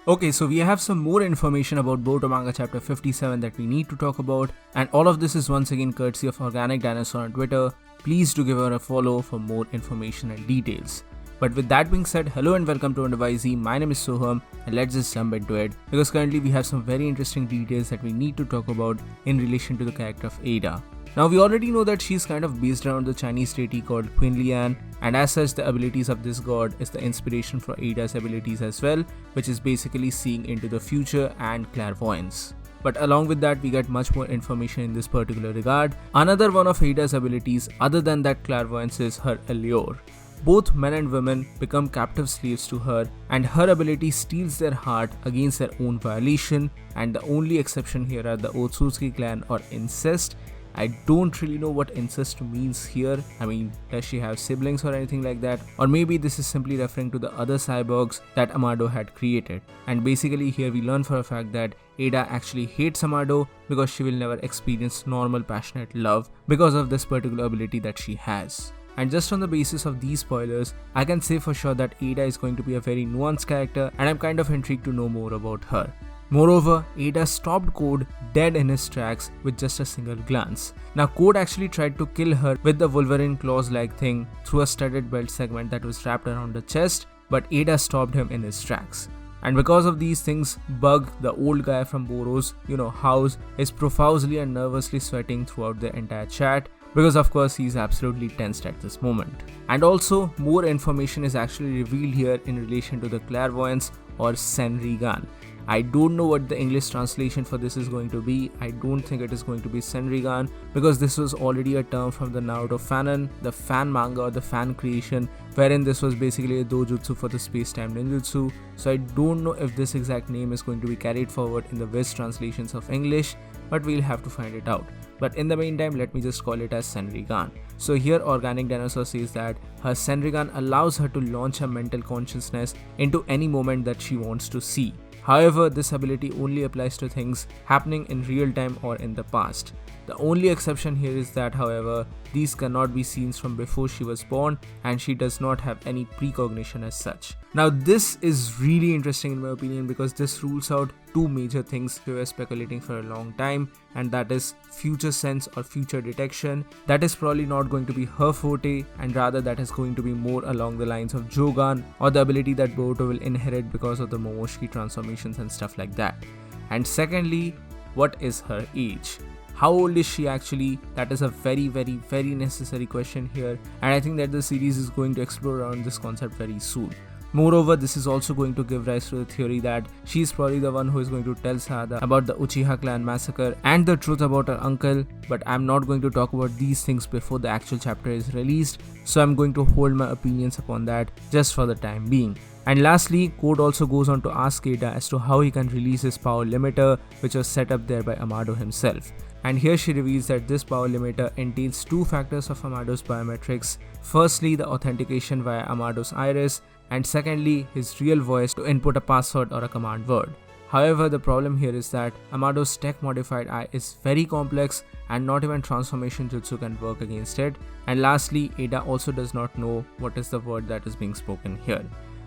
Okay, so we have some more information about Boruto manga chapter 57 that we need to talk about, and all of this is once again courtesy of Organic Dinosaur on Twitter. Please do give her a follow for more information and details. But with that being said, hello and welcome to Wonder WhyZ. My name is Soham and let's just jump into it, because currently we have some very interesting details that we need to talk about in relation to the character of Eida. Now we already know that she's kind of based around the Chinese deity called Queen Lian, and as such the abilities of this god is the inspiration for Eida's abilities as well, which is basically seeing into the future and clairvoyance. But along with that we get much more information in this particular regard. Another one of Eida's abilities other than that clairvoyance is her allure. Both men and women become captive slaves to her, and her ability steals their heart against their own violation, and the only exception here are the Otsutsuki clan or incest. I don't really know what incest means here. I mean, does she have siblings or anything like that? Or maybe this is simply referring to the other cyborgs that Amado had created. And basically here we learn for a fact that Eida actually hates Amado because she will never experience normal passionate love because of this particular ability that she has. And just on the basis of these spoilers, I can say for sure that Eida is going to be a very nuanced character, and I'm kind of intrigued to know more about her. Moreover, Eida stopped Code dead in his tracks with just a single glance. Now Code actually tried to kill her with the Wolverine claws like thing through a studded belt segment that was wrapped around the chest, but Eida stopped him in his tracks. And because of these things, Bug, the old guy from Boro's, house, is profusely and nervously sweating throughout the entire chat, because of course he's absolutely tensed at this moment. And also, more information is actually revealed here in relation to the clairvoyance or Senrigan. I don't know what the English translation for this is going to be. I don't think it is going to be Senrigan, because this was already a term from the Naruto fanon, the fan manga or the fan creation, wherein this was basically a dojutsu for the space-time ninjutsu. So I don't know if this exact name is going to be carried forward in the WhyZ translations of English, but we'll have to find it out. But in the meantime, let me just call it as Senrigan. So here Organic Dinosaur says that her Senrigan allows her to launch her mental consciousness into any moment that she wants to see. However, this ability only applies to things happening in real time or in the past. The only exception here is that, however, these cannot be scenes from before she was born, and she does not have any precognition as such. Now this is really interesting in my opinion, because this rules out two major things we were speculating for a long time, and that is future sense or future detection. That is probably not going to be her forte, and rather that is going to be more along the lines of Jogan, or the ability that Boruto will inherit because of the Momoshiki transformations and stuff like that. And secondly, what is her age? How old is she actually? That is a very necessary question here, and I think that the series is going to explore around this concept very soon. Moreover, this is also going to give rise to the theory that she is probably the one who is going to tell Sada about the Uchiha clan massacre and the truth about her uncle, but I'm not going to talk about these things before the actual chapter is released, so I'm going to hold my opinions upon that just for the time being. And lastly, Code also goes on to ask Eida as to how he can release his power limiter, which was set up there by Amado himself. And here she reveals that this power limiter entails two factors of Amado's biometrics. Firstly, the authentication via Amado's iris, and secondly, his real voice to input a password or a command word. However, the problem here is that Amado's tech modified eye is very complex, and not even transformation jutsu can work against it. And lastly, Eida also does not know what is the word that is being spoken here.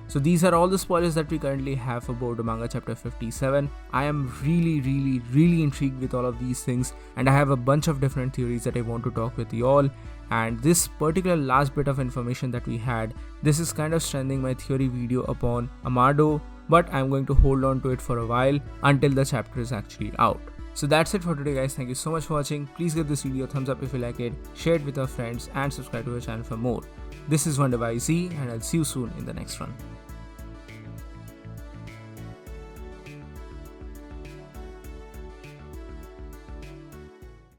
So these are all the spoilers that we currently have for Boruto manga chapter 57. I am really intrigued with all of these things, and I have a bunch of different theories that I want to talk with you all. And this particular last bit of information that we had, this is kind of strengthening my theory video upon Amado, but I'm going to hold on to it for a while until the chapter is actually out. So that's it for today guys, thank you so much for watching. Please give this video a thumbs up if you like it, share it with your friends, and subscribe to our channel for more. This is Wonder WhyZ, and I'll see you soon in the next one.